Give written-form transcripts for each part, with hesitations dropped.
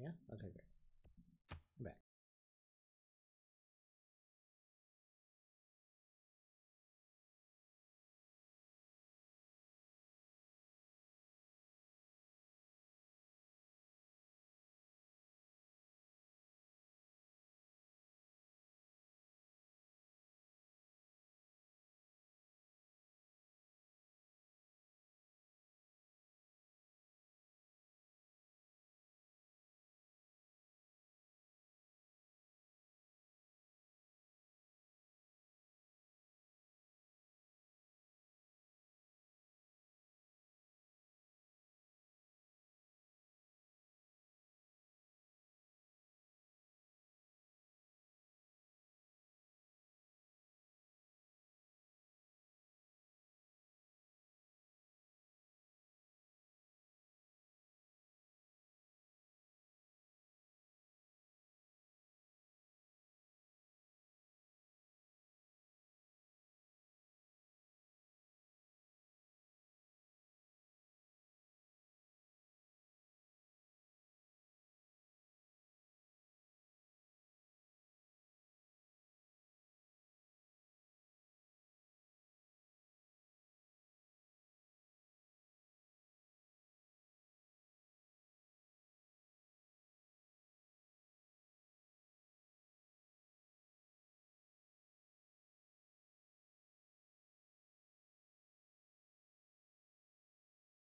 Yeah? Okay, great. I'm back.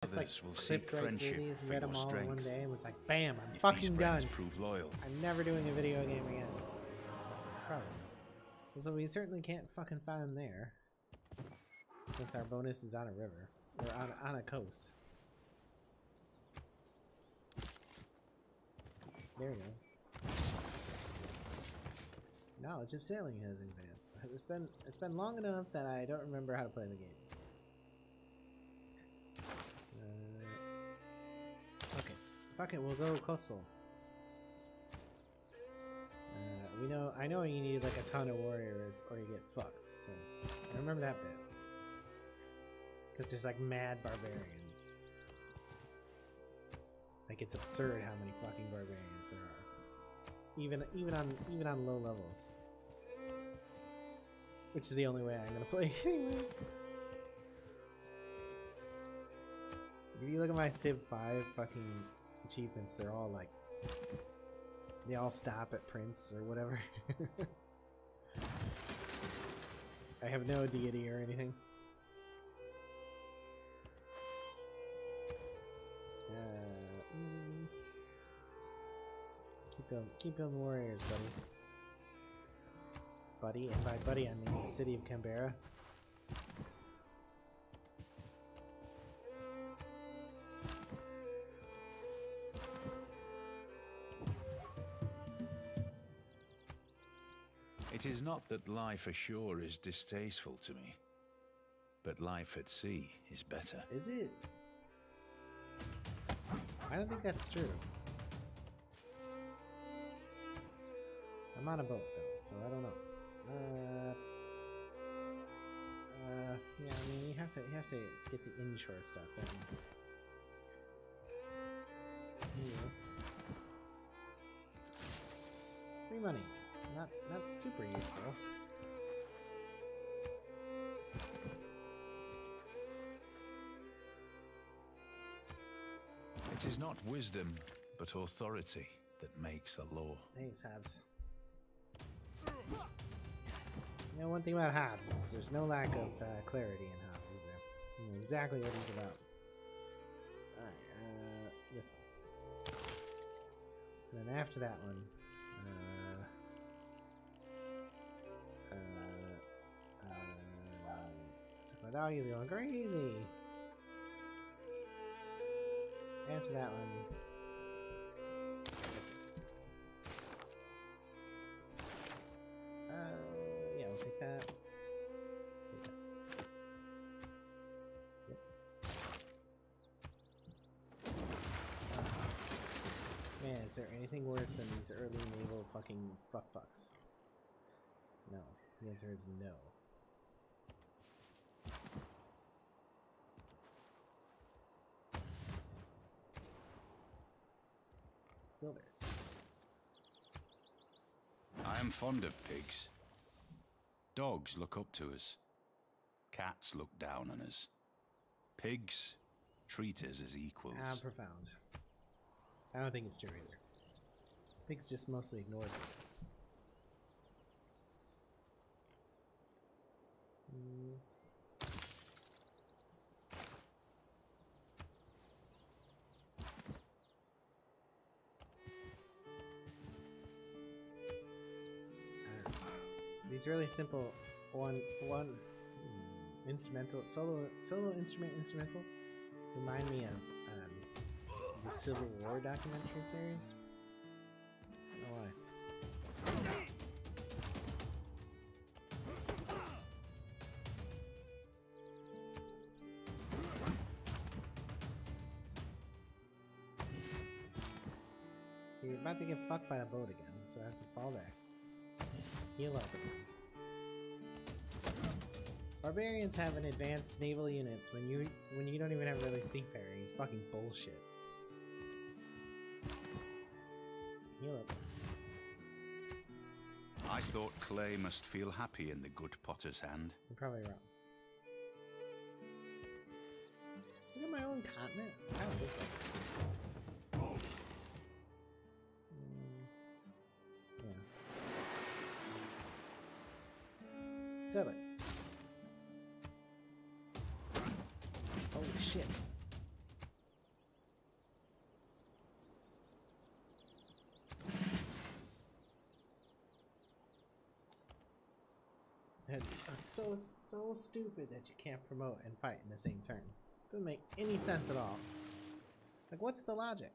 Just like Others will seek clipped right through friendship these and for read your them all in one strength. day and was like, bam, I'm If fucking these friends done. prove loyal, I'm never doing a video game again. Probably. So we certainly can't fucking find them there. Since our bonus is on a river. Or on a coast. There we go. Knowledge of sailing has advanced. It's been long enough that I don't remember how to play the games. Okay. Fuck it, we'll go coastal. I know you need like a ton of warriors or you get fucked, so I remember that bit. Because there's like mad barbarians. Like it's absurd how many fucking barbarians there are. Even on low levels. Which is the only way I'm gonna play anyways. If you look at my Civ 5 fucking achievements, they're all like they all stop at Prince or whatever. I have no deity or anything. Keep building warriors, buddy. And by buddy, I mean the city of Canberra. it is not that life ashore is distasteful to me, but life at sea is better. Is it? I don't think that's true. I'm on a boat though, so I don't know. Yeah, I mean you have to get the inshore stuff. Free money, not super useful. It is not wisdom, but authority that makes a law. Thanks, Habs. You know, one thing about Hobbs is there's no lack of clarity in Hobbs, is there? You know exactly what he's about. Alright, this one. And then after that one, my dog is going crazy. After that one, this one. Yeah, we'll take that. Yep. Man, is there anything worse than these early naval fucking fucks? No. The answer is no. Builder. I am fond of pigs. Dogs look up to us. Cats look down on us. Pigs treat us as equals. How profound. I don't think it's true either. Pigs just mostly ignore me. These really simple instrumental solo instrumentals remind me of the Civil War documentary series. I don't know why. So you're about to get fucked by the boat again, so I have to fall back. Heal up again. Barbarians have an advanced naval units when you don't even have really seafaring. It's fucking bullshit. Heal up. I thought clay must feel happy in the good potter's hand. You're probably wrong. Look at my own continent. I don't look like it. Yeah. Sell it. Holy shit. It's so stupid that you can't promote and fight in the same turn. Doesn't make any sense at all. Like, what's the logic?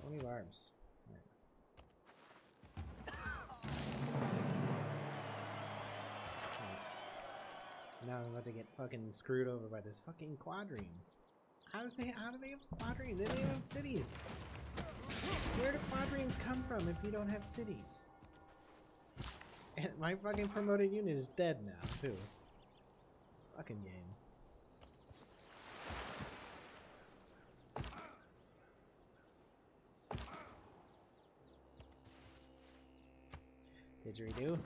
Only barbs. Right. Nice. Now I'm about to get fucking screwed over by this fucking quadrine. How do they have a quadrine? They don't even have cities. Where do quadrines come from if you don't have cities? And my fucking promoted unit is dead now too. This fucking game. Didgeridoo.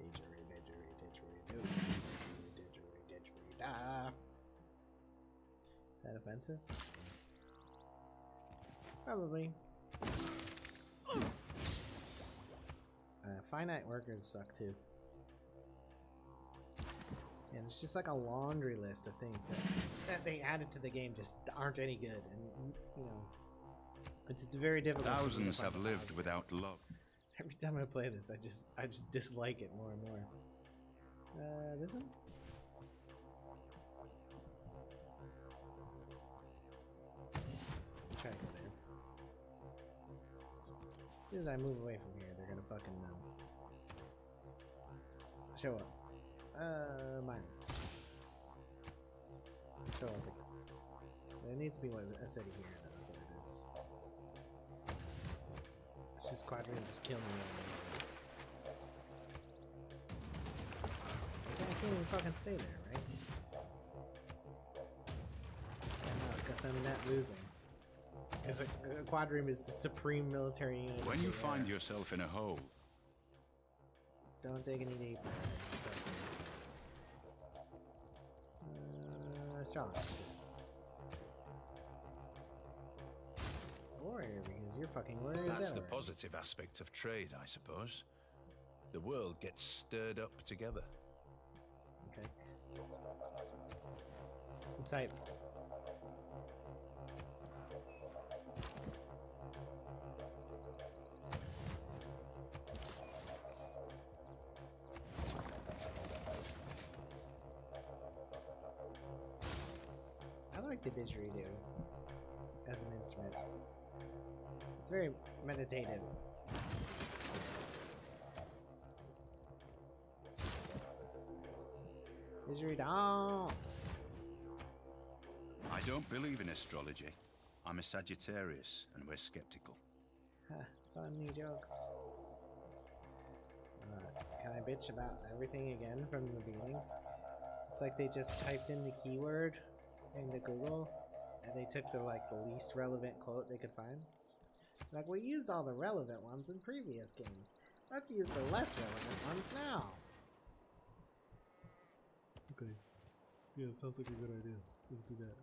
Didgeridoo. Didgeridoo. Is that offensive? Probably. Finite workers suck too. And it's just like a laundry list of things that they added to the game just aren't any good, and you know, it's very difficult. Thousands have lived without love. Every time I play this, I just dislike it more and more. This one? Try to go there. As soon as I move away from here, they're gonna fucking show up. Mine. Show up again. There needs to be a city here. That's what it is. It's just quadrille just kill me. I can't even fucking stay there, right? Yeah, no, because I'm not losing. Because a quadrime is the supreme military unit. When you find yourself in a hole, don't dig any deeper. Strong. Warrior, because you're fucking warrior. That's the positive aspect of trade, I suppose. The world gets stirred up together. Okay. Inside. I like the didgeridoo as an instrument. It's very meditative. Misery down. I don't believe in astrology. I'm a Sagittarius, and we're skeptical. Funny jokes. Can I bitch about everything again from the beginning? It's like they just typed in the keyword into Google, and they took the least relevant quote they could find. Like, we used all the relevant ones in previous games. Let's use the less relevant ones now. Okay. Yeah, sounds like a good idea. Let's do that.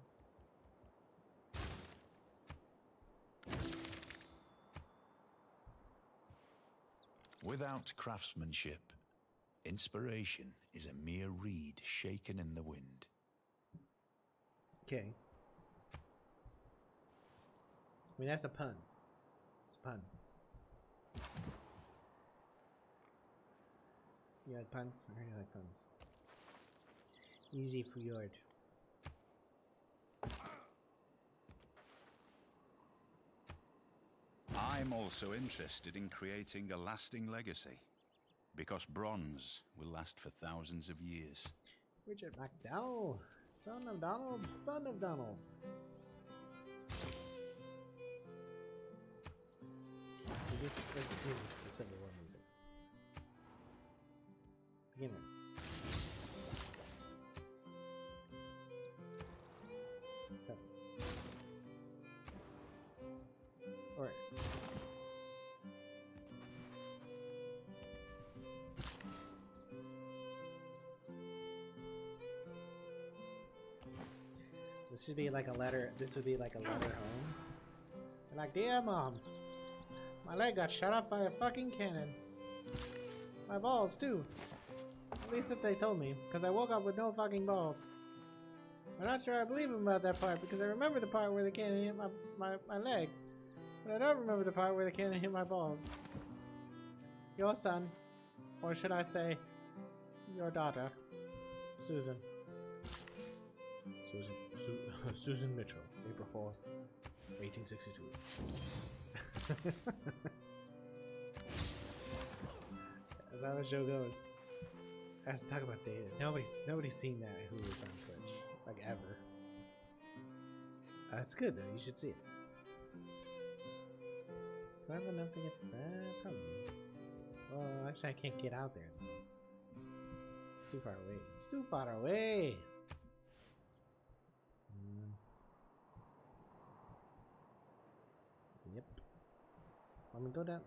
Without craftsmanship, inspiration is a mere reed shaken in the wind. Okay. I mean, that's a pun. It's a pun. You like puns? I really like puns. Easy fjord. I'm also interested in creating a lasting legacy, because bronze will last for thousands of years. Richard McDowell, son of Donald, son of Donald. This is the Civil War music. Begin it. Or this should be like a letter. This would be like a letter home. You're like, dear mom, my leg got shot off by a fucking cannon. My balls too. At least that's what they told me, because I woke up with no fucking balls. I'm not sure I believe him about that part, because I remember the part where the cannon hit my leg. But I don't remember the part where the cannon hit my balls. Your son, or should I say, your daughter, Susan. Susan Mitchell, April 4, 1862. That's how the show goes. I have to talk about data. Nobody's seen that who is on Twitch, like ever. That's good though. You should see it. Do I have enough to get that? Probably. Well, actually, I can't get out there. It's too far away. It's too far away. Yep. I'm gonna go down.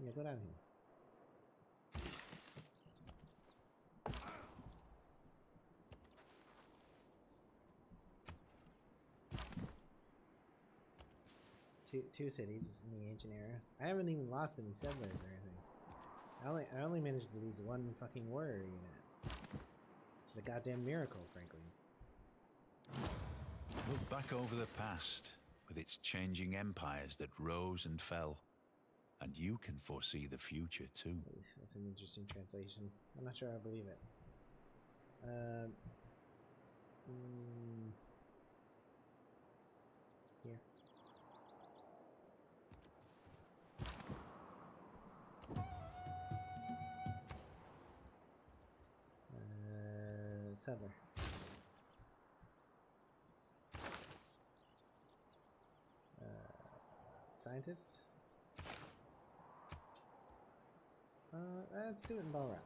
Yeah, go down here. Two cities in the ancient era. I haven't even lost any settlers or anything. I only managed to lose one fucking warrior unit. It's a goddamn miracle, frankly. Look back over the past, with its changing empires that rose and fell, and you can foresee the future too. That's an interesting translation. I'm not sure I believe it. Here. Settler. Scientist? Let's do it in Balrog.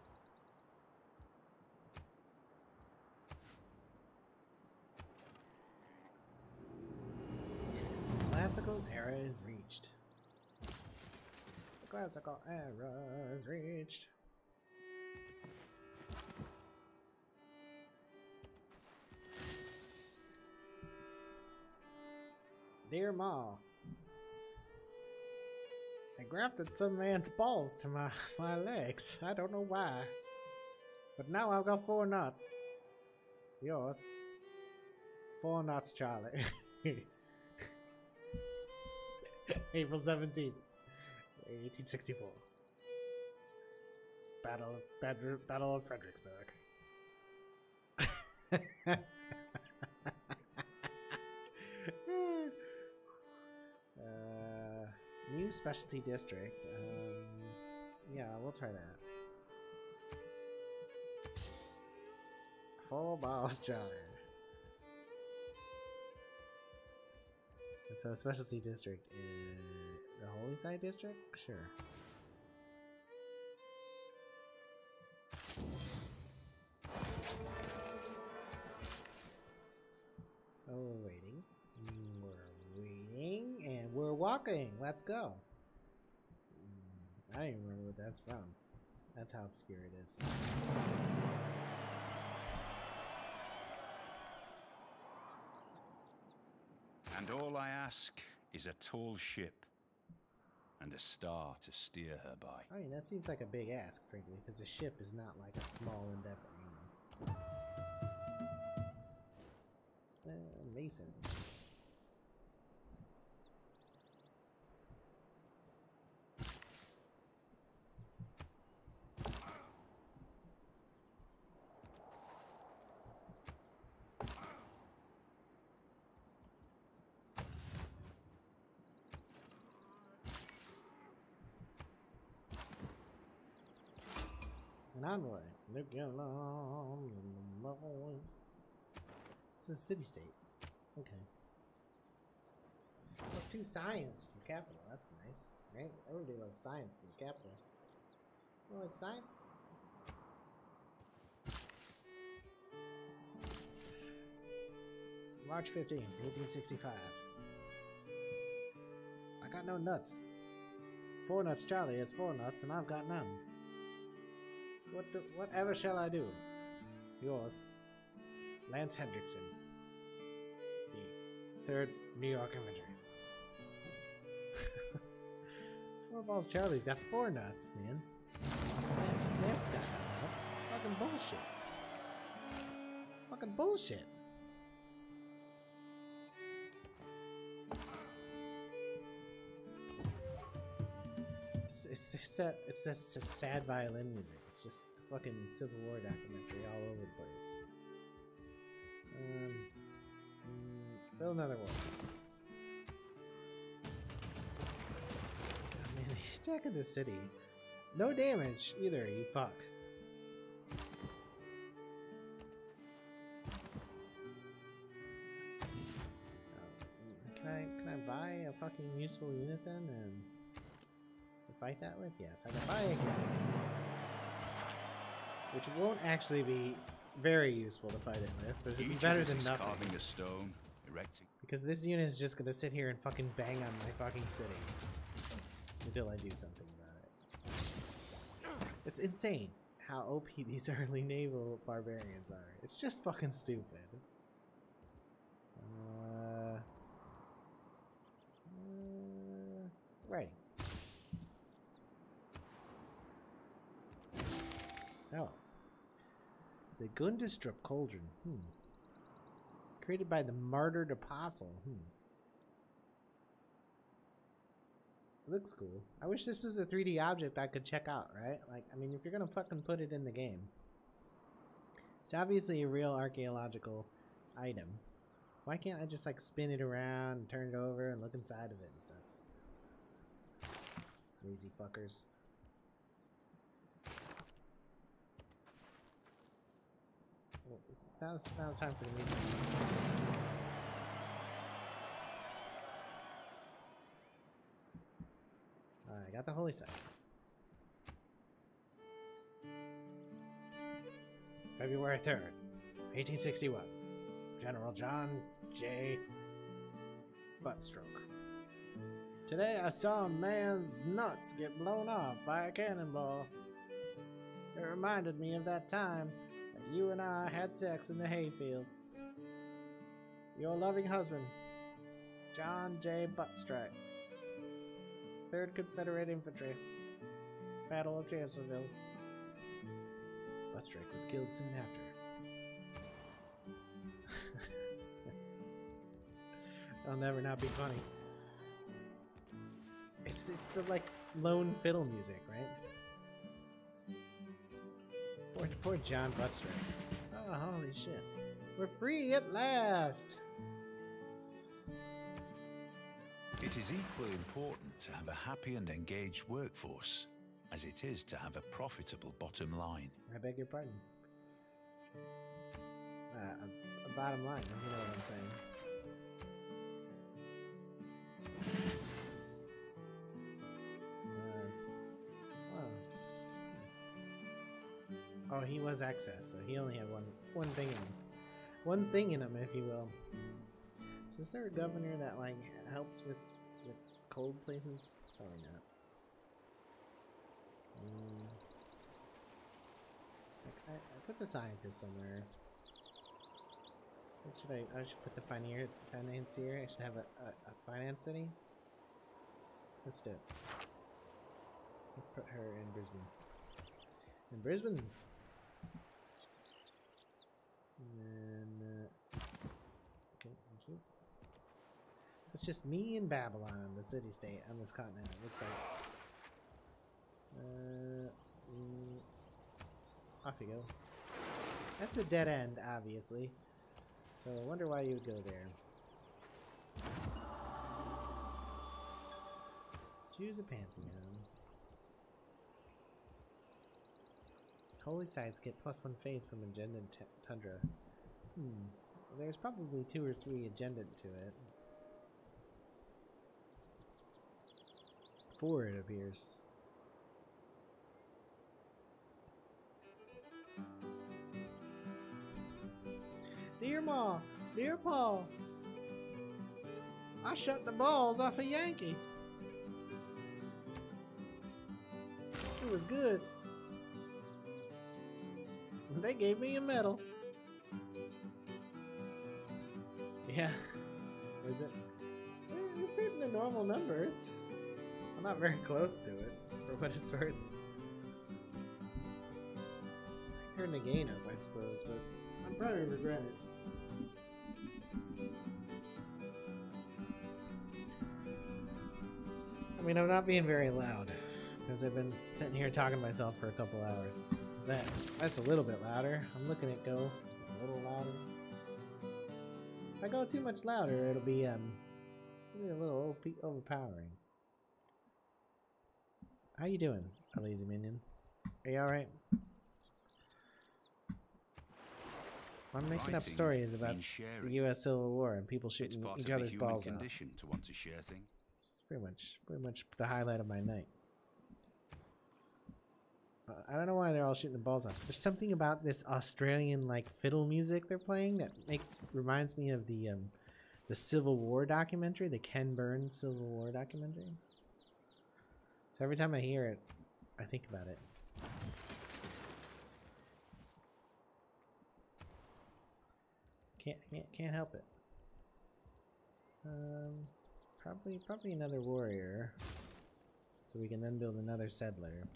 Classical era is reached. The classical era is reached. Dear Ma, I grafted some man's balls to my legs. I don't know why. But now I've got 4 nuts. Yours. 4 nuts, Charlie. April 17th, 1864. Battle of Fredericksburg. New specialty district. Yeah, we'll try that. Four balls, Charlie. And so, a specialty district is the Holy Side district? Sure. Oh, we're waiting. We're waiting, and we're walking. Let's go. I don't even remember what that's from. That's how obscure it is. And all I ask is a tall ship and a star to steer her by. I mean, that seems like a big ask, frankly, because a ship is not like a small endeavor, you know. Mason. An envoy. Looking along the road. It's a city-state. Okay. +2 science in the capital. That's nice, right? Everybody loves science in the capital. You like science? March 15th, 1865. I got no nuts. 4 nuts, Charlie has 4 nuts, and I've got none. Whatever shall I do? Yours, Lance Hendrickson, the 3rd New York Infantry. 4 balls Charlie's got 4 nuts, man. Lance got no nuts. Fucking bullshit. Fucking bullshit. It's that sad violin music. It's just the fucking Civil War documentary all over the place. Build another one. Oh, man, he's attacking the city. No damage either, you fuck. Can I buy a fucking useful unit then and fight that with? Yes, I can buy it again. Which won't actually be very useful to fight it with, but it'll be better than nothing. Carving a stone, erecting. Because this unit is just gonna sit here and fucking bang on my fucking city until I do something about it. It's insane how OP these early naval barbarians are. It's just fucking stupid. Right. Oh. The Gundestrup Cauldron. Created by the Martyred Apostle. Looks cool. I wish this was a 3D object I could check out, right? Like, I mean, if you're gonna fucking put it in the game. It's obviously a real archaeological item. Why can't I just, like, spin it around and turn it over and look inside of it and stuff? Lazy fuckers. Well, that was time for the meeting. Alright, got the holy site. February 3rd, 1861. General John J. Buttstroke. Today I saw a man's nuts get blown off by a cannonball. It reminded me of that time that you and I had sex in the hayfield. Your loving husband, John J. Buttstrike. 3rd Confederate Infantry. Battle of Chancellorsville. Buttstrike was killed soon after. That'll never not be funny. It's the like lone fiddle music, right? Poor John Buttstrike. Oh, holy shit. We're free at last! It is equally important to have a happy and engaged workforce as it is to have a profitable bottom line. I beg your pardon. a bottom line, if you know what I'm saying. Oh, he was excess, so he only had one thing in him. One thing in him, if you will. So is there a governor that like helps with cold places? Probably not. I put the scientist somewhere. What should I should put the financier. I should have a finance city. Let's do it. Let's put her in Brisbane. In Brisbane. And then, okay, thank you. It's just me and Babylon on the city-state on this continent. It looks like. Off you go. That's a dead end, obviously. So I wonder why you would go there. Choose a pantheon. Holy sites get +1 faith from Agenda Tundra. There's probably 2 or 3 agenda to it. 4 it appears. Dear Ma, dear Pa, I shut the balls off a Yankee. It was good. They gave me a medal. Yeah. Is it? It's hitting the normal numbers. I'm not very close to it, for what it's worth. I turned the gain up, I suppose, but I'd probably regret it. I mean, I'm not being very loud, because I've been sitting here talking to myself for a couple hours. That's a little bit louder. I'm looking at go a little louder. If I go too much louder, it'll be a little overpowering. How you doing, a lazy minion? Are you all right? I'm making up stories about the U.S. Civil War and people shooting each other's balls out. To want to share things. It's pretty much the highlight of my night. I don't know why they're all shooting the balls off. There's something about this Australian like fiddle music they're playing that reminds me of the Civil War documentary, the Ken Burns Civil War documentary. So every time I hear it, I think about it. Can't help it. Probably another warrior, so we can then build another settler.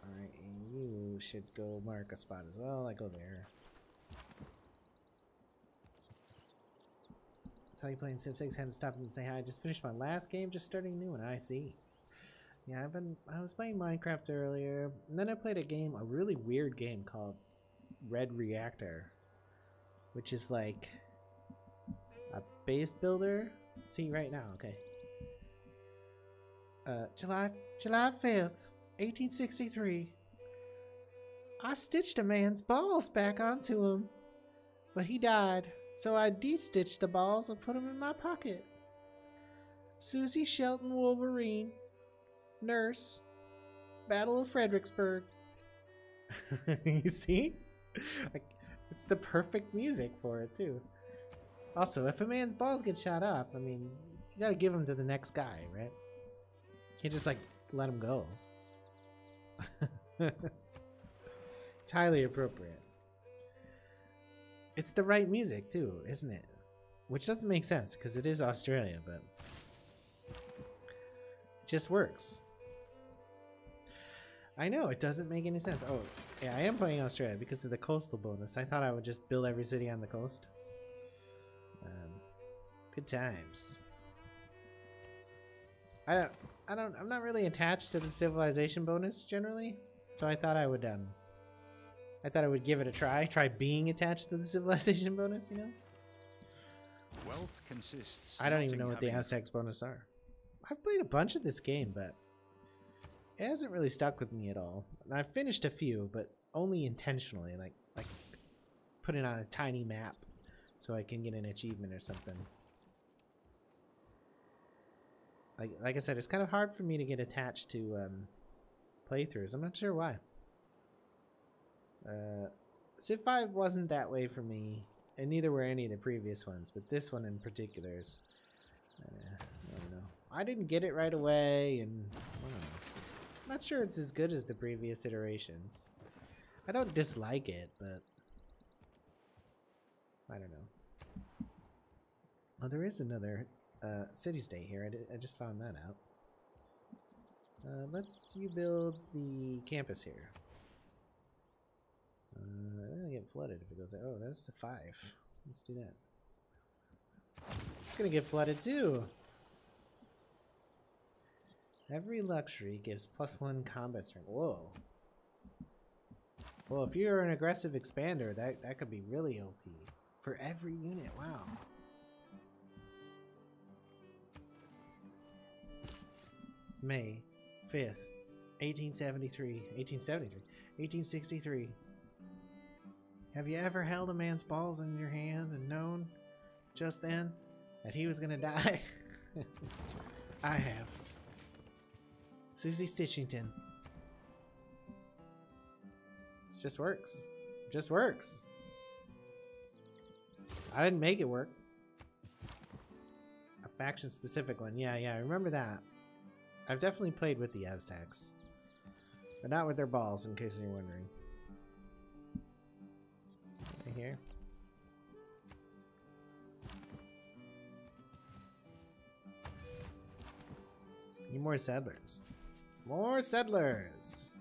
Alright, and you should go mark a spot as well. I go there. Saw you playing Civ 6, hadn't stopped and say hi. I just finished my last game, just starting a new one. I see. Yeah, I was playing Minecraft earlier, and then I played a really weird game called Red Reactor, which is like a base builder. See right now, okay. July 5th, 1863. I stitched a man's balls back onto him, but he died, so I de-stitched the balls and put them in my pocket. Susie Shelton Wolverine, nurse, Battle of Fredericksburg. You see? It's the perfect music for it, too. Also, if a man's balls get shot off, I mean, you gotta give them to the next guy, right? You can't just, like, let him go. It's highly appropriate. It's the right music, too, isn't it? Which doesn't make sense, because it is Australia, but it just works. I know, it doesn't make any sense. Oh, yeah, I am playing Australia because of the coastal bonus. I thought I would just build every city on the coast. Good times. I'm not really attached to the civilization bonus generally, so I thought I would give it a try. Try being attached to the civilization bonus, you know? Wealth consists. I don't even know what the Aztecs bonus are. I've played a bunch of this game, but it hasn't really stuck with me at all. And I've finished a few, but only intentionally, like put it on a tiny map so I can get an achievement or something. Like I said, it's kind of hard for me to get attached to playthroughs. I'm not sure why. Civ 5 wasn't that way for me, and neither were any of the previous ones, but this one in particular is, I don't know. I didn't get it right away, and I don't know. I'm not sure it's as good as the previous iterations. I don't dislike it, but I don't know. Oh, there is another city-state here. I just found that out. Let's you build the campus here. It's gonna get flooded if it goes there. Oh, that's a 5. Let's do that. It's gonna get flooded too. Every luxury gives +1 combat strength. Whoa. Well, if you're an aggressive expander, that could be really OP. For every unit, wow. May 5th, 1863. Have you ever held a man's balls in your hand and known just then that he was gonna die? I have. Susie Stitchington. It just works. It just works. I didn't make it work. A faction specific one. Yeah, I remember that. I've definitely played with the Aztecs. But not with their balls, in case you're wondering. Right here. Need more settlers. More settlers!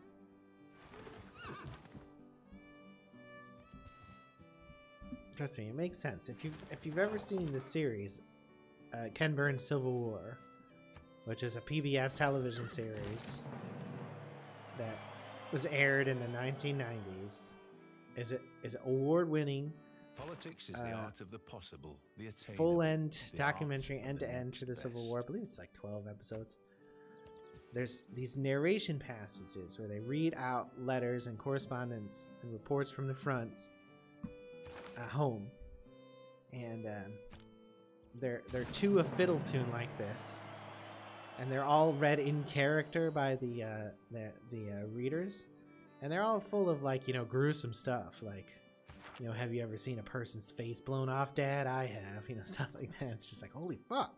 Trust me, it makes sense. If you've ever seen the series, Ken Burns' Civil War, which is a PBS television series that was aired in the 1990s, is award-winning. Politics is the art of the possible, the attainable, full-end the documentary, art of end-to-end next for the Civil best. War. I believe it's like 12 episodes. There's these narration passages where they read out letters and correspondence and reports from the fronts home, and they're to a fiddle tune like this, and they're all read in character by the readers, and they're all full of, like, you know, gruesome stuff, like, you know, have you ever seen a person's face blown off, Dad? I have, you know, stuff like that. It's just like, holy fuck.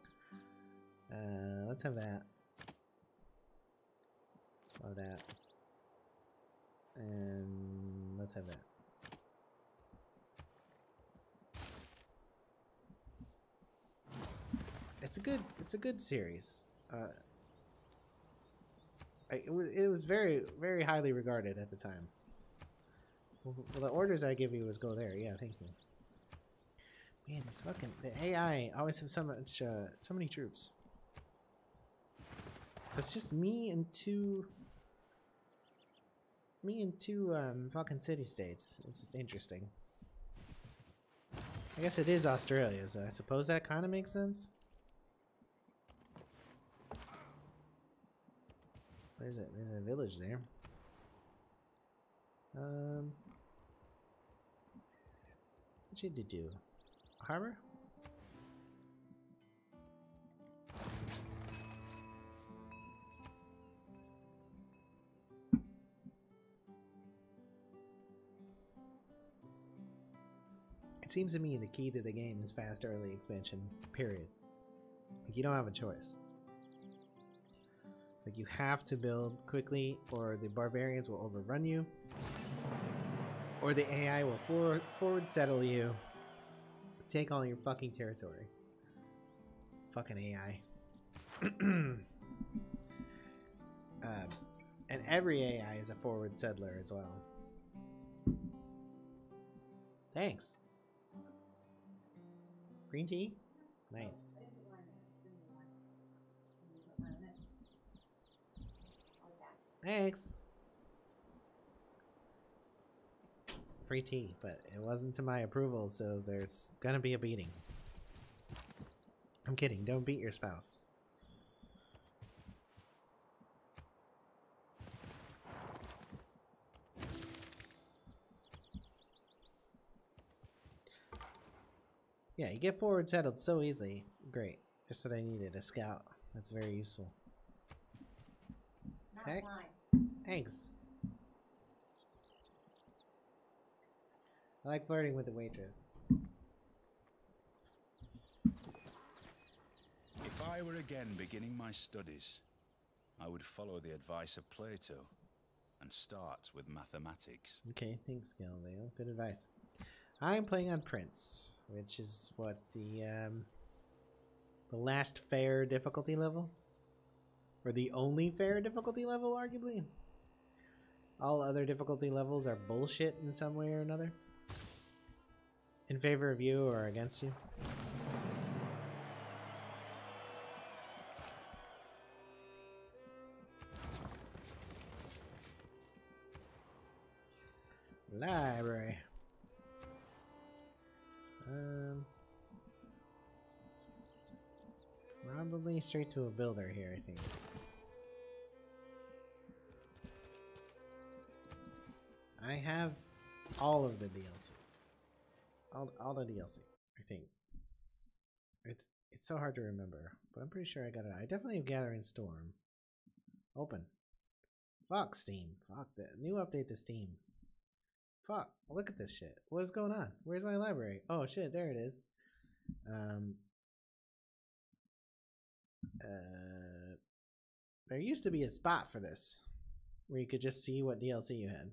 Let's have that. Love that. And let's have that. It's a good series. It was very, very highly regarded at the time. Well, the orders I give you was go there. Yeah, thank you. Man, this fucking the AI always have so many troops. So it's just me and two fucking city-states. It's interesting. I guess it is Australia, so I suppose that kind of makes sense. Where is it? There's a village there. What you did do? Harbor? It seems to me the key to the game is fast early expansion, period. Like, you don't have a choice. Like, you have to build quickly or the barbarians will overrun you, or the AI will forward settle you, take all your fucking territory. Fucking AI. And every AI is a forward settler as well. Thanks. Green tea? Nice. Thanks. Free tea, but it wasn't to my approval, so there's gonna be a beating. I'm kidding, don't beat your spouse. Yeah, you get forward settled so easily. Great. Just what I needed, a scout. That's very useful. Not Hey. mine. Thanks. I like flirting with the waitress. If I were again beginning my studies, I would follow the advice of Plato and start with mathematics. Okay, thanks, Galileo. Good advice. I'm playing on Prince, which is what the last fair difficulty level, or the only fair difficulty level, arguably. All other difficulty levels are bullshit in some way or another. In favor of you or against you. Library. Probably straight to a builder here, I think. I have all of the DLC. All the DLC, I think. It's so hard to remember, but I'm pretty sure I got it. I definitely have Gathering Storm. Open. Fuck Steam. Fuck that. New update to Steam. Fuck. Look at this shit. What is going on? Where's my library? Oh shit, there it is. There used to be a spot for this where you could just see what DLC you had.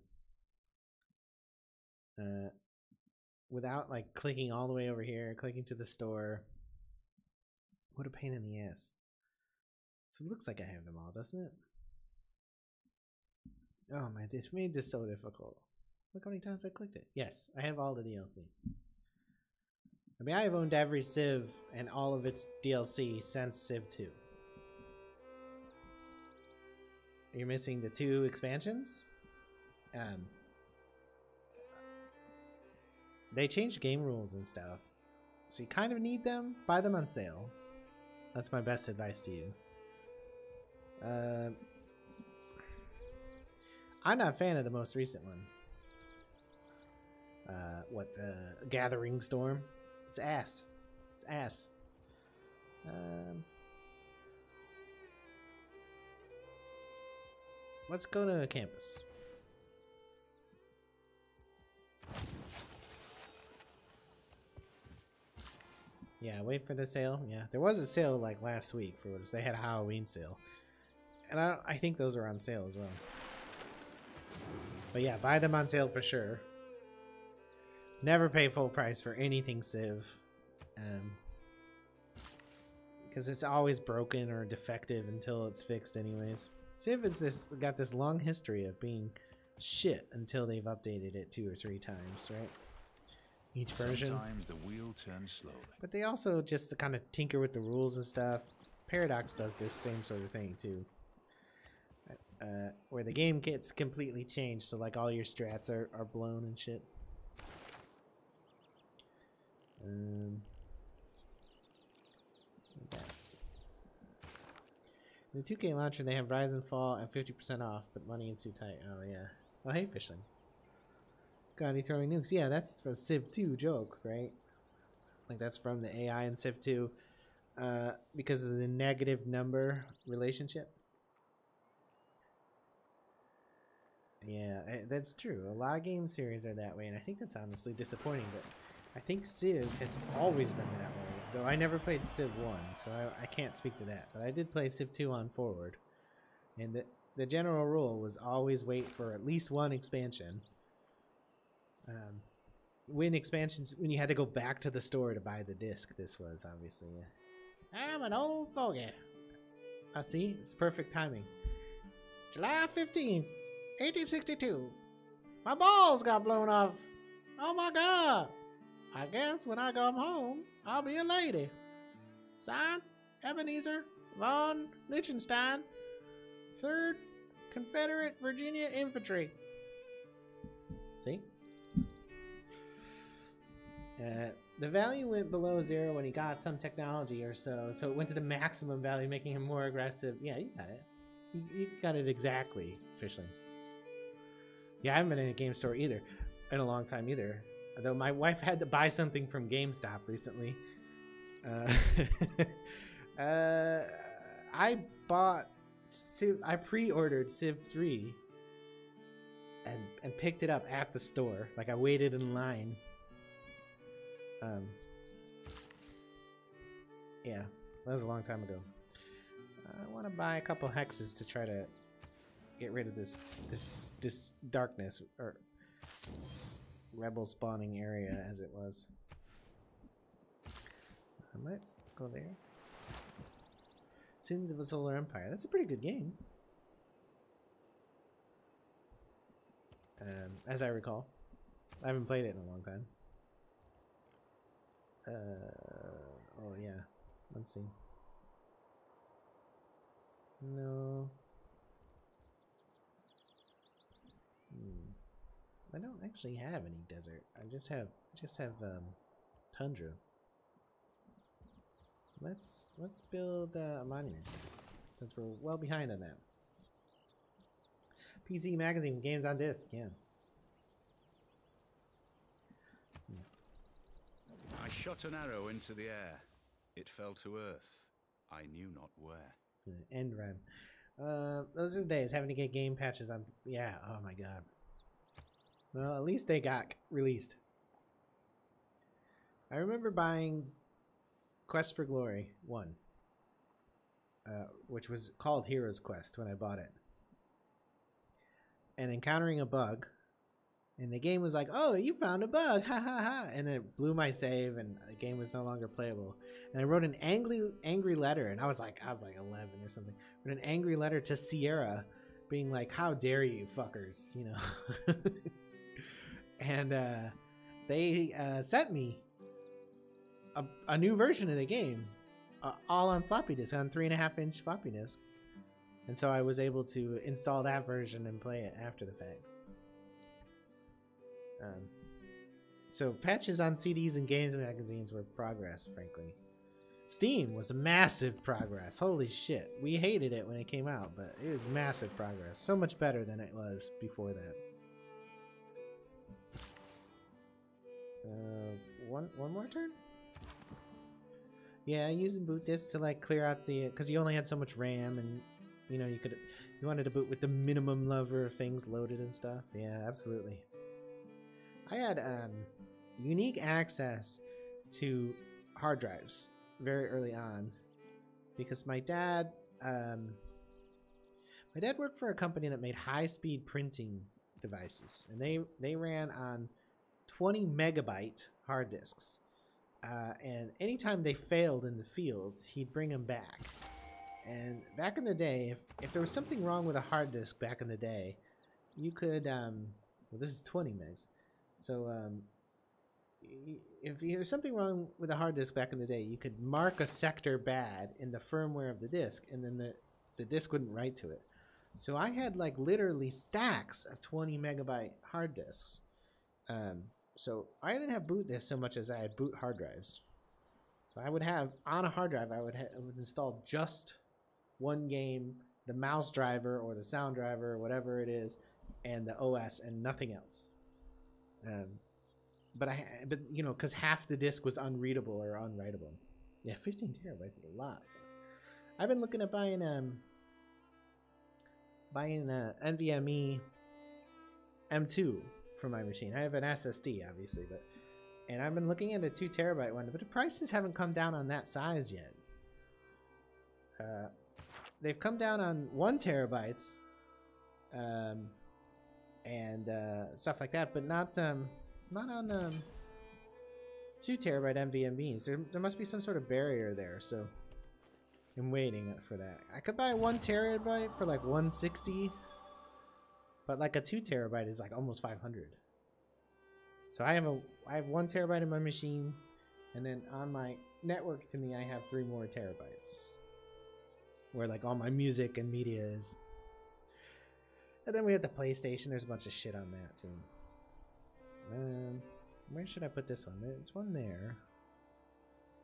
Without like clicking all the way over here, clicking to the store. What a pain in the ass. So it looks like I have them all, doesn't it? Oh man, this made this so difficult. Look how many times I clicked it. Yes, I have all the DLC. I mean, I have owned every Civ and all of its DLC since Civ 2. You're missing the 2 expansions? They changed game rules and stuff. So you kind of need them. Buy them on sale. That's my best advice to you. I'm not a fan of the most recent one. Gathering Storm. It's ass. It's ass. Let's go to campus. Yeah, wait for the sale. Yeah, there was a sale like last week for what they had a Halloween sale, and I think those are on sale as well. But yeah, buy them on sale for sure. Never pay full price for anything Civ, because it's always broken or defective until it's fixed anyways. Civ is got this long history of being shit until they've updated it 2 or 3 times, right? Each version. Sometimes the wheel turns slowly. But they also just kind of tinker with the rules and stuff. Paradox does this same sort of thing too. Where the game gets completely changed, so like all your strats are blown and shit. The 2K launcher, they have Rise and Fall at 50% off, but money is too tight. Oh yeah. Oh hey, Fishling. Got any throwing nukes? Yeah, that's the Civ 2 joke, right? Like that's from the AI in Civ 2, because of the negative number relationship. Yeah, that's true. A lot of game series are that way, and I think that's honestly disappointing. But I think Civ has always been that way. Though I never played Civ 1, so I can't speak to that. But I did play Civ 2 on forward, and the general rule was always wait for at least one expansion. When you had to go back to the store to buy the disc, this was obviously. I'm an old fogey. I see. It's perfect timing. July 15th. 1862. My balls got blown off. Oh my god. I guess when I come home, I'll be a lady. Signed, Ebenezer von Liechtenstein, 3rd Confederate Virginia Infantry. See? The value went below 0 when he got some technology or so it went to the maximum value, making him more aggressive. Yeah, you got it. You got it exactly, Fishling. Yeah, I haven't been in a game store either in a long time either. Although my wife had to buy something from GameStop recently. I bought I pre-ordered Civ 3 and picked it up at the store. Like, I waited in line. Yeah, that was a long time ago. I want to buy a couple hexes to try to get rid of this darkness, or rebel spawning area as it was. I might go there. Sins of a Solar Empire. That's a pretty good game. As I recall. I haven't played it in a long time. Oh yeah. Let's see. No. I don't actually have any desert. I just have tundra. Let's build a monument, since we're well behind on that. PC Magazine, games on disc, yeah. I shot an arrow into the air. It fell to earth. I knew not where. End run. Those are the days, having to get game patches on. Yeah, oh my god. Well, at least they got released. I remember buying Quest for Glory 1, which was called Hero's Quest when I bought it, and encountering a bug, and the game was like, "Oh, you found a bug, ha ha ha!" And it blew my save, and the game was no longer playable. And I wrote an angry letter, and I was like 11 or something. I wrote an angry letter to Sierra, being like, "How dare you, fuckers," you know. And they sent me a new version of the game, all on floppy disk, on 3.5-inch floppy disk, and so I was able to install that version and play it after the fact. So patches on CDs and games magazines were progress, frankly. Steam was massive progress. Holy shit, we hated it when it came out, but it was massive progress. So much better than it was before that. One more turn? Yeah, using boot disk to like clear out the, because you only had so much RAM, and you know, you wanted to boot with the minimum number of things loaded and stuff. Yeah, absolutely. I had unique access to hard drives very early on because my dad worked for a company that made high-speed printing devices, and they ran on 20 megabyte hard disks. And anytime they failed in the field, he'd bring them back. And back in the day, if there was something wrong with a hard disk back in the day, you could, well, this is 20 megs. So if there was something wrong with a hard disk back in the day, you could mark a sector bad in the firmware of the disk, and then the disk wouldn't write to it. So I had like literally stacks of 20 megabyte hard disks. So I didn't have boot disks so much as I had boot hard drives. So I would have, on a hard drive, I would install just one game, the mouse driver or the sound driver or whatever it is, and the OS, and nothing else. But you know, because half the disk was unreadable or unwritable. Yeah, 15 terabytes is a lot. I've been looking at buying NVMe M2 for my machine. I have an SSD, obviously, and I've been looking at a 2 terabyte one, but the prices haven't come down on that size yet. They've come down on 1 terabytes, and stuff like that, but not on 2 terabyte NVMEs. There must be some sort of barrier there, so I'm waiting for that. I could buy 1 terabyte for like $160. But like a 2 terabyte is like almost 500. So I have 1 terabyte in my machine, and then on my network to me I have 3 more terabytes, where like all my music and media is. And then we have the PlayStation. There's a bunch of shit on that too. Where should I put this one? There's one there.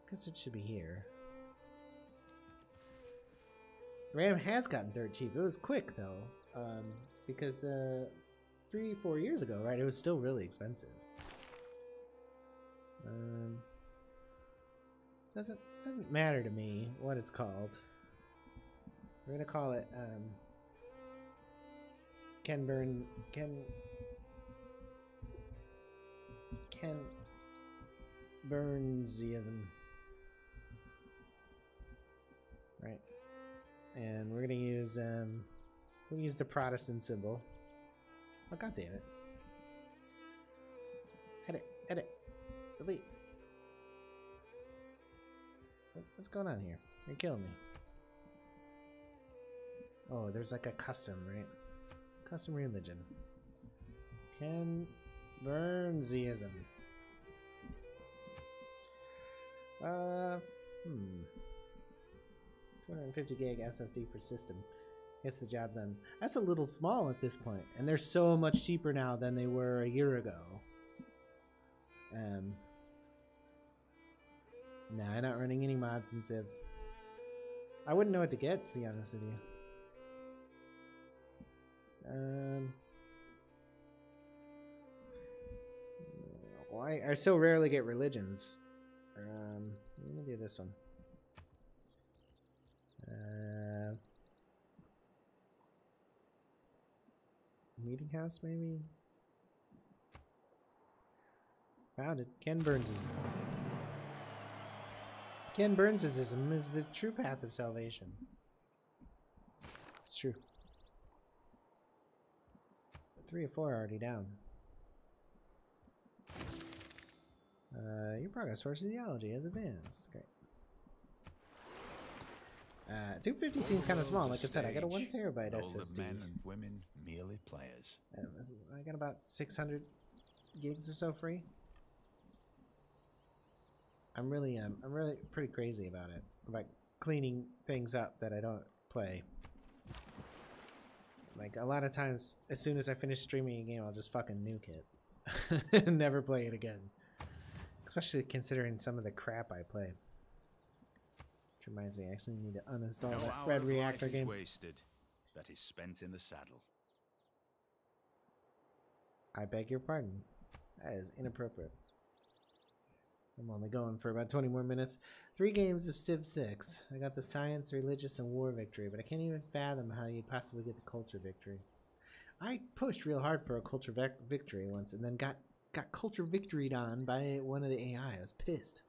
I guess it should be here. RAM has gotten dirt cheap. It was quick though. Because 3-4 years ago, right, it was still really expensive. Doesn't matter to me what it's called. We're gonna call it Ken Burnsiism. Right. And we're gonna use the Protestant symbol. Oh, god damn it. Edit. Delete. What's going on here? You're killing me. Oh, there's like a custom, right? Custom religion. Ken Burnsiism. 250 gig SSD for system. Gets the job done. That's a little small at this point, and they're so much cheaper now than they were a year ago. Nah, I'm not running any mods in Civ. I wouldn't know what to get, to be honest with you. Why I so rarely get religions. Let me do this one. Meeting house, maybe? Found it. Ken Burnsism. Ken Burnsism is the true path of salvation. It's true. 3 or 4 are already down. Your progress towards theology has advanced. Great. 250 seems kind of small. Like I said, I got a 1 terabyte all SSD. the men and women merely players. I got about 600 gigs or so free. I'm really pretty crazy about it. About cleaning things up that I don't play. Like a lot of times, as soon as I finish streaming a game, I'll just fucking nuke it and never play it again. Especially considering some of the crap I play. Which reminds me, I actually need to uninstall that Red Reactor game. Wasted. That is spent in the saddle. I beg your pardon. That is inappropriate. I'm only going for about 20 more minutes. 3 games of Civ 6. I got the science, religious, and war victory, but I can't even fathom how you'd possibly get the culture victory. I pushed real hard for a culture victory once, and then got culture victoried on by one of the AI. I was pissed.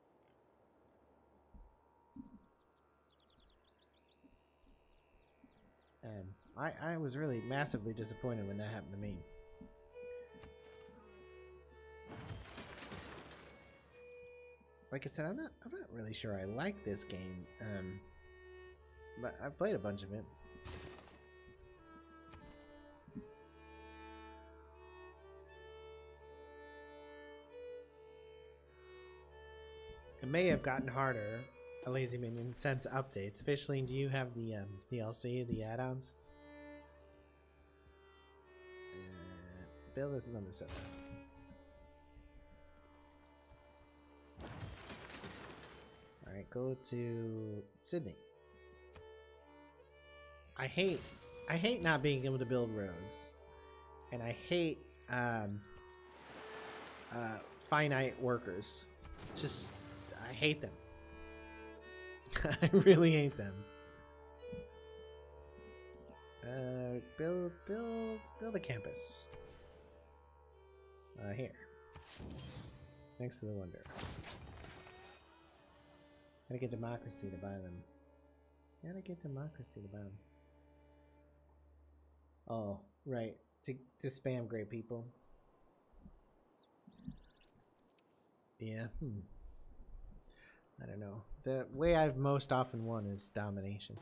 And I was really massively disappointed when that happened to me. Like I said, I'm not really sure I like this game, but I've played a bunch of it. It may have gotten harder, a lazy minion, since updates. Fishling, do you have the DLC, the add-ons? Bill is another set. Alright, go to Sydney. I hate not being able to build roads. And I hate finite workers. Just I hate them. I really hate them. Build a campus. Here. Next to the wonder. Gotta get democracy to buy them. Gotta get democracy to buy them. Oh, right. To spam great people. Yeah. I don't know. The way I've most often won is domination.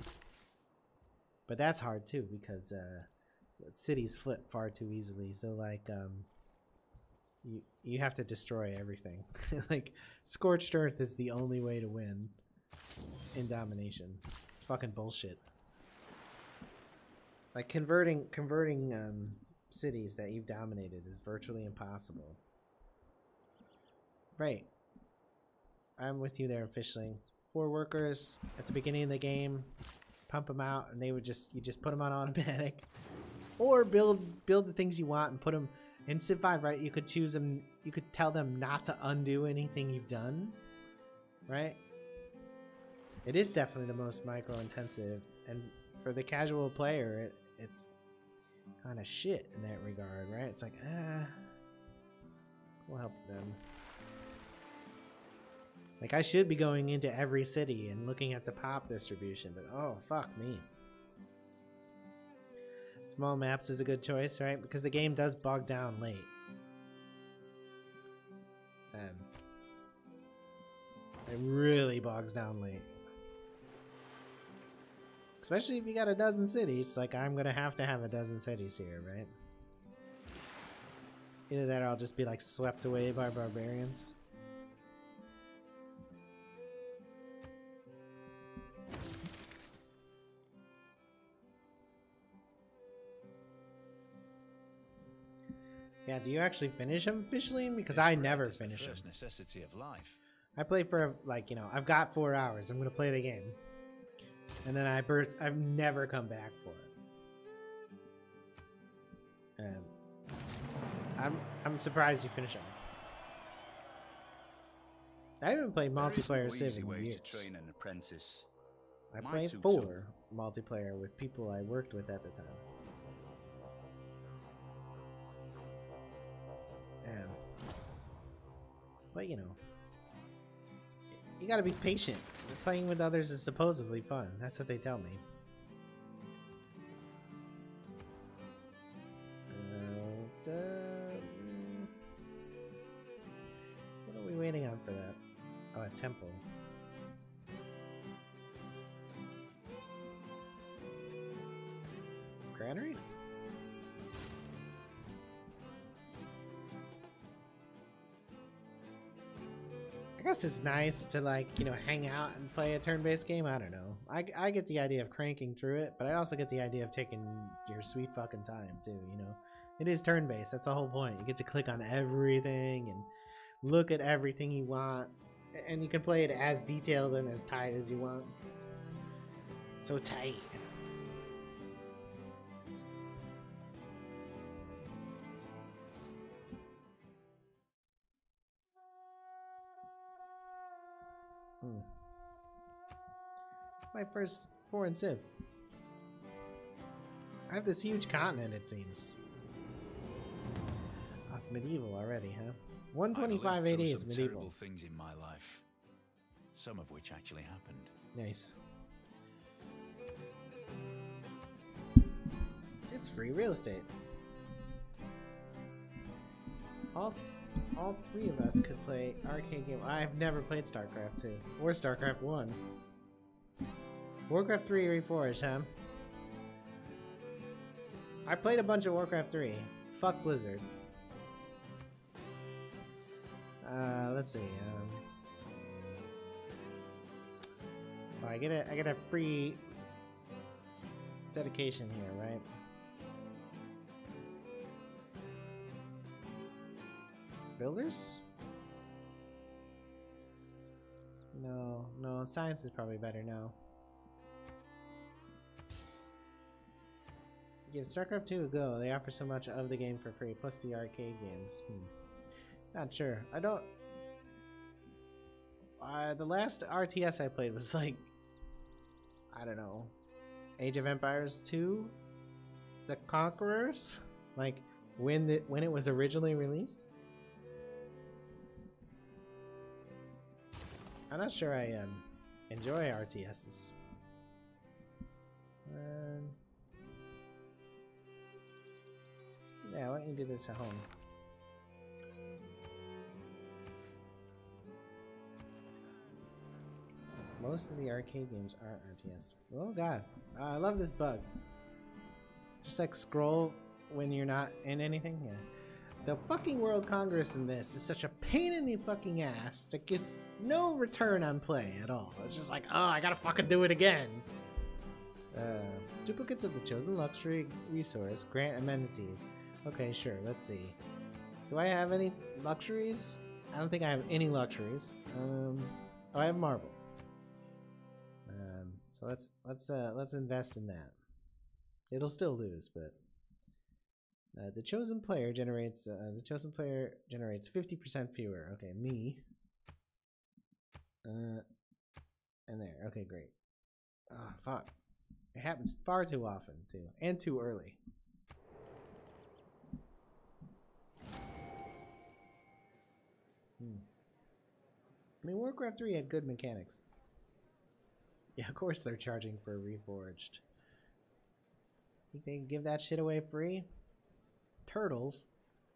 But that's hard too because cities flip far too easily. So like you have to destroy everything. Like Scorched Earth is the only way to win in domination. Fucking bullshit. Like converting cities that you've dominated is virtually impossible. Right. I'm with you there, Fishling. 4 workers at the beginning of the game, pump them out, and you just put them on automatic, or build the things you want and put them In Civ 5, right, you could choose them, you could tell them not to undo anything you've done, right? It is definitely the most micro-intensive, and for the casual player, it's kind of shit in that regard, right? It's like, we'll help them. Like, I should be going into every city and looking at the pop distribution, but oh, fuck me. Small maps is a good choice, right? Because the game does bog down late. It really bogs down late. Especially if you got a dozen cities. Like, I'm gonna have to have a dozen cities here, right? Either that or I'll just be, like, swept away by barbarians. Yeah, do you actually finish them officially? Because I never finish them. Necessity of life. I play for, like, you know, I've got 4 hours. I'm gonna play the game, and then I've never come back for it. And I'm surprised you finish them. I haven't played multiplayer Civ in years. To train an apprentice. I played 4 multiplayer with people I worked with at the time. But you know, you gotta be patient. Playing with others is supposedly fun. That's what they tell me. What are we waiting on for that? Oh, a temple. Granary? I guess it's nice to, like, you know, hang out and play a turn-based game. I don't know. I get the idea of cranking through it, but I also get the idea of taking your sweet fucking time too, you know. It is turn-based. That's the whole point. You get to click on everything and look at everything you want, and you can play it as detailed and as tight as you want. So tight. My first foreign Civ. I have this huge continent, it seems. Oh, it's medieval already, huh? 125 AD is medieval. Terrible things in my life, some of which actually happened. Nice. It's free real estate. All 3 of us could play arcade game. I've never played StarCraft 2 or StarCraft 1. Warcraft 3 Reforged, huh? I played a bunch of Warcraft 3. Fuck Blizzard. Let's see. I get a free dedication here, right? Builders? No, science is probably better now. Give StarCraft 2 a go. They offer so much of the game for free, plus the arcade games. Not sure. I don't... the last RTS I played was like... I don't know. Age of Empires 2? The Conquerors? Like, when it was originally released? I'm not sure I enjoy RTSs. Yeah, why don't you do this at home? Most of the arcade games are RTS. Oh god, I love this bug. Just like scroll when you're not in anything. Yeah. The fucking World Congress in this is such a pain in the fucking ass that gives no return on play at all. It's just like, oh, I gotta fucking do it again. Duplicates of the chosen luxury resource grant amenities. Okay, sure, let's see. Do I have any luxuries? I don't think I have any luxuries. Oh, I have marble. So let's invest in that. It'll still lose, but The chosen player generates 50% fewer. Okay, me. And there. Okay, great. Oh, fuck. It happens far too often, too. And too early. I mean, Warcraft 3 had good mechanics. Yeah, of course they're charging for Reforged. Think they can give that shit away free? Turtles.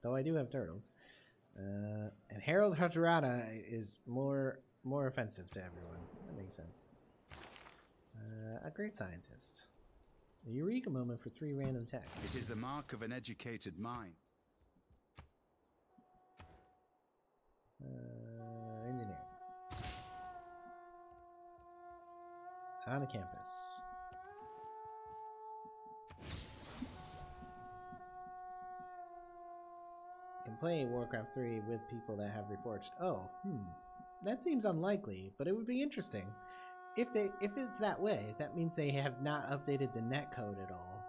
Though I do have turtles. And Harold Hardrada is more offensive to everyone. That makes sense. A great scientist. A eureka moment for 3 random texts. It is the mark of an educated mind. Engineering. On a campus. Can play Warcraft 3 with people that have Reforged. Oh, that seems unlikely, but it would be interesting. If it's that way, that means they have not updated the netcode at all.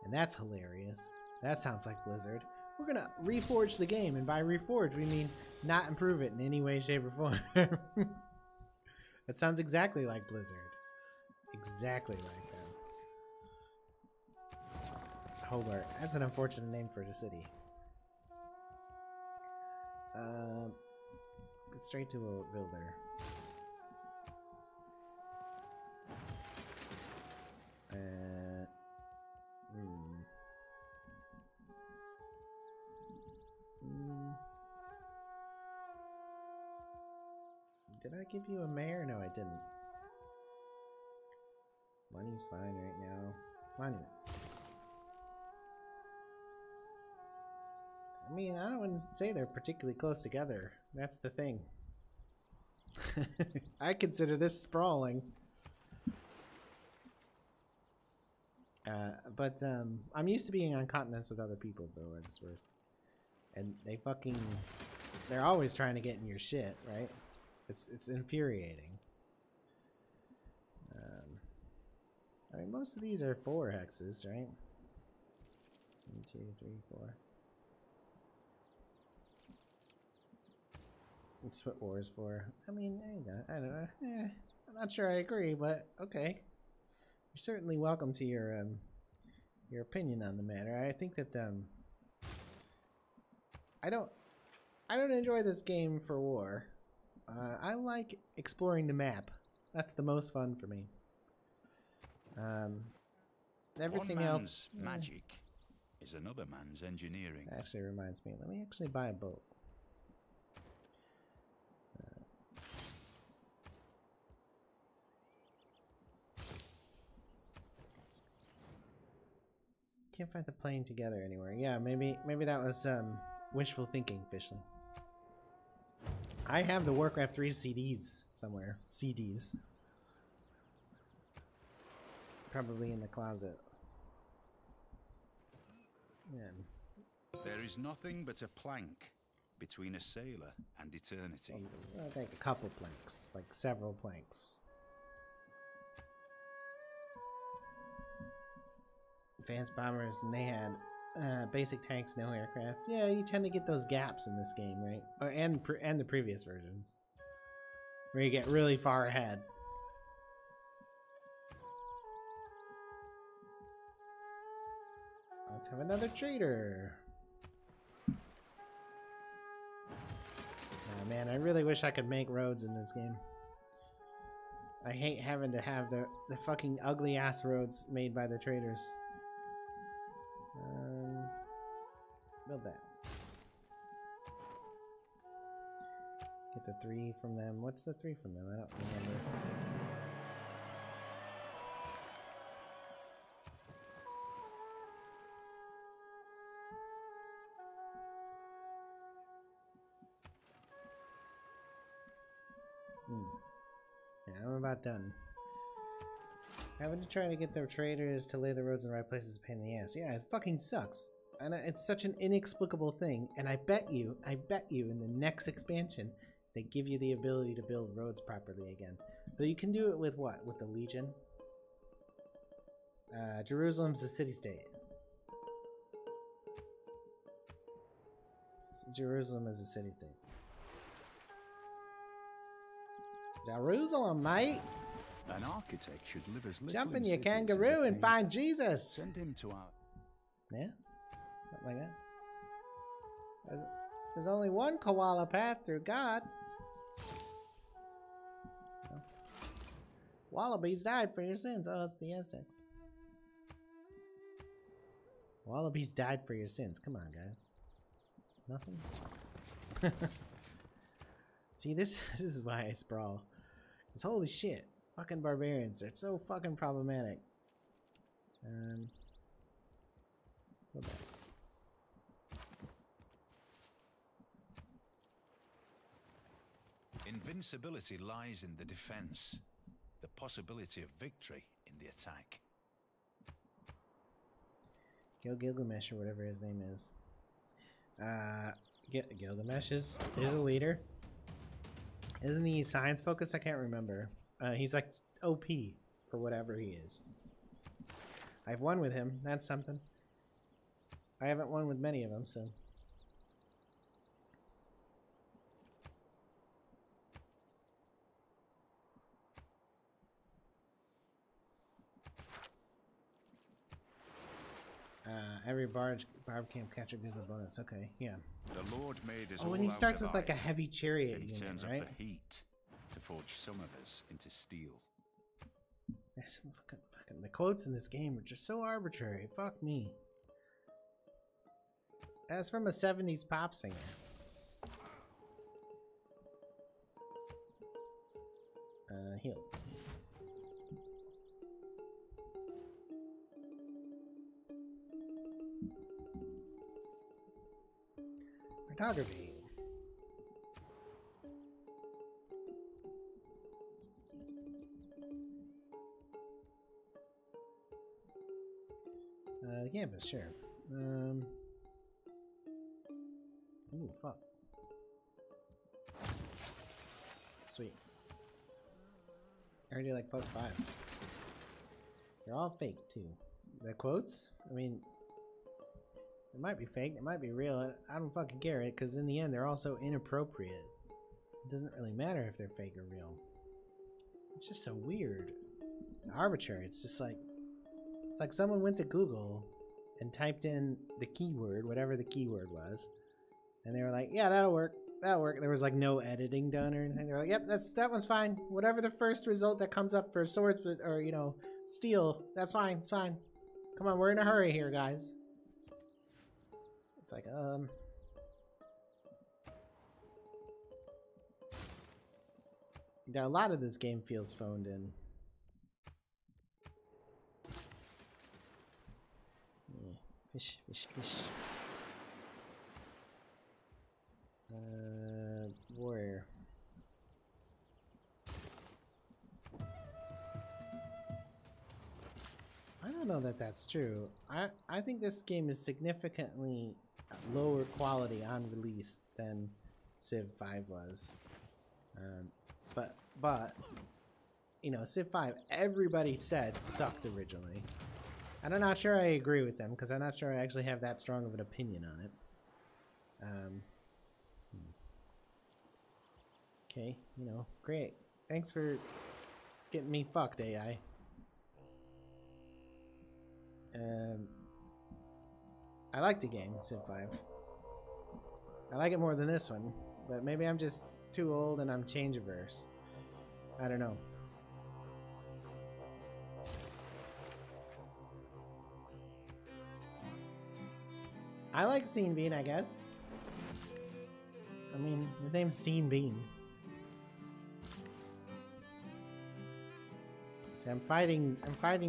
And that's hilarious. That sounds like Blizzard. We're gonna reforge the game, and by reforge we mean not improve it in any way, shape, or form. That sounds exactly like Blizzard. Exactly like them. Hobart. That's an unfortunate name for the city. Go straight to a builder. Did I give you a mayor? No, I didn't. Money's fine right now. Monument. I mean, I wouldn't say they're particularly close together. That's the thing. I consider this sprawling. But I'm used to being on continents with other people, for what it's worth. And they're always trying to get in your shit, right? It's infuriating. I mean, most of these are 4 hexes, right? 1, 2, 3, 4. That's what war is for. I mean, I don't know. I'm not sure I agree, but okay. You're certainly welcome to your opinion on the matter. I think that I don't enjoy this game for war. I like exploring the map. That's the most fun for me. Everything One else, man's magic is another man's engineering. Actually reminds me. Let me actually buy a boat. Can't find the plane together anywhere. Yeah, maybe that was wishful thinking, Fishling. I have the Warcraft 3 CDs somewhere. CDs. Probably in the closet. Man. There is nothing but a plank between a sailor and eternity. I think a couple planks, like several planks. Advanced bombers, and they had basic tanks, no aircraft. Yeah, you tend to get those gaps in this game, right? And the previous versions, where you get really far ahead. Let's have another trader. Oh man, I really wish I could make roads in this game. I hate having to have the fucking ugly ass roads made by the traders. Build that. Get the 3 from them. What's the 3 from them? I don't remember. Yeah, I'm about done. Having to try to get the traders to lay the roads in the right places is a pain in the ass. Yeah, it fucking sucks. And it's such an inexplicable thing. And I bet you in the next expansion, they give you the ability to build roads properly again. Though you can do it with what? With the Legion? Jerusalem's a city-state. Jerusalem is a city-state. Jerusalem, mate! An architect should live as little Jump in in your cities as a kangaroo and painter. find Jesus! Send him to our... Yeah? Something like that. There's only one koala path through God. Oh. Wallabies died for your sins. Oh, it's the Aztecs. Wallabies died for your sins. Come on, guys. Nothing? See, this is why I sprawl. It's holy shit. Fucking barbarians. They're so fucking problematic. Go back. Invincibility lies in the defense, the possibility of victory in the attack. Gilgamesh or whatever his name is. Gilgamesh is a leader. Isn't he science focused? I can't remember. He's like OP for whatever he is. I've won with him. That's something. I haven't won with many of them, so. Every barb camp catcher gives a bonus. Okay, yeah. The Lord made us Oh, all and he out starts of with like a iron. heavy chariot Then he unit, turns right? up the heat to forge some of us into steel. Yes, fucking the quotes in this game are just so arbitrary. Fuck me. That's from a 70s pop singer. Heal. Photography. Yeah, but sure. Ooh, fuck. Sweet. I already like +5s. They're all fake too. The quotes? I mean, it might be fake, it might be real. I don't fucking care it, because in the end, they're also inappropriate. It doesn't really matter if they're fake or real. It's just so weird. Arbitrary. It's just like, it's like someone went to Google and typed in the keyword, whatever the keyword was, and they were like, yeah, that'll work. That'll work. There was like no editing done or anything. They're like, yep, that one's fine. Whatever the first result that comes up for swords or, you know, steel, that's fine. It's fine. Come on, we're in a hurry here, guys. It's like, yeah, a lot of this game feels phoned in. Yeah. Fish, fish, fish. Warrior. I don't know that that's true. I think this game is significantly lower quality on release than Civ 5 was. But you know, Civ 5, everybody said sucked originally. And I'm not sure I agree with them because I'm not sure I actually have that strong of an opinion on it. Okay, you know, great. Thanks for getting me fucked, AI. I like the game, Civ 5. I like it more than this one, but maybe I'm just too old and I'm change-averse. I don't know. I like Scene Bean, I guess. I mean, the name's Scene Bean. See, I'm fighting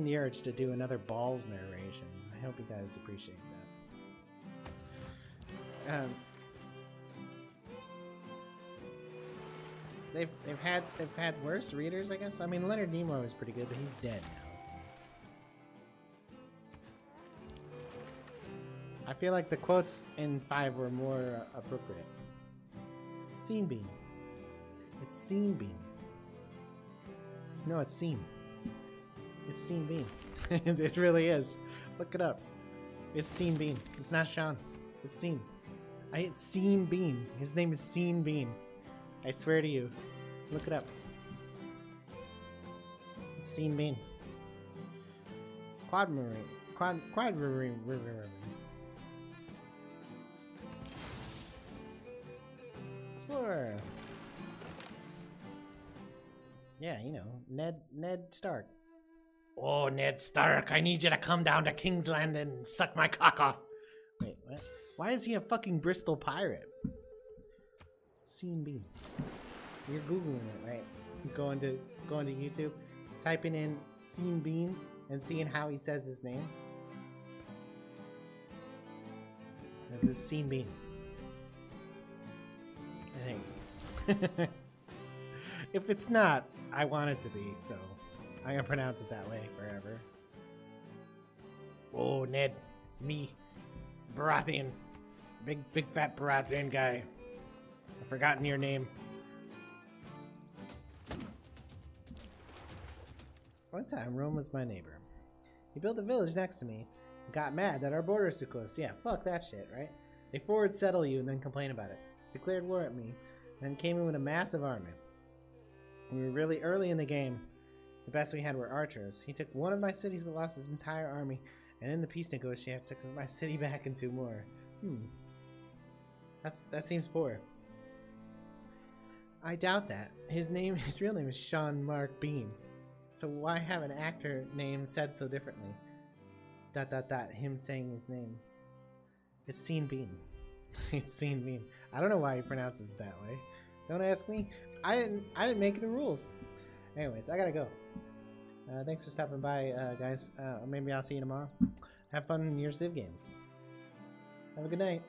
the urge to do another Balls narration. I hope you guys appreciate that. They've had worse readers, I guess. I mean, Leonard Nimoy was pretty good, but he's dead now. So. I feel like the quotes in 5 were more appropriate. Scene Bean. It's Scene Bean. No, it's Scene. It's Scene Bean. It really is. Look it up. It's Scene Bean. It's not Sean. It's Scene. It's Scene Bean. His name is Scene Bean. I swear to you. Look it up. It's Scene Bean. Quadmarine. Quadmarine. Explorer. Yeah, you know, Ned Stark. Oh, Ned Stark, I need you to come down to King's Landing and suck my cock off. Wait, what? Why is he a fucking Bristol pirate? Scene Bean. You're Googling it, right? Going to YouTube, typing in Scene Bean and seeing how he says his name. This is Scene Bean. I think. If it's not, I want it to be, so I'm gonna pronounce it that way forever. Oh, Ned, it's me, Baratheon. Big fat Baratheon guy. I've forgotten your name. One time, Rome was my neighbor. He built a village next to me and got mad that our border's too close. Yeah, fuck that shit, right? They forward settle you and then complain about it. Declared war at me, and then came in with a massive army. We were really early in the game. The best we had were archers. He took one of my cities but lost his entire army, and in the peace negotiation, took my city back and 2 more. That seems poor. I doubt that. His real name is Sean Mark Bean. So why have an actor name said so differently? ... Him saying his name. It's Scene Bean. It's Scene Bean. I don't know why he pronounces it that way. Don't ask me. I didn't make the rules. Anyways, I gotta go. Thanks for stopping by, guys. Maybe I'll see you tomorrow. Have fun in your Civ games. Have a good night.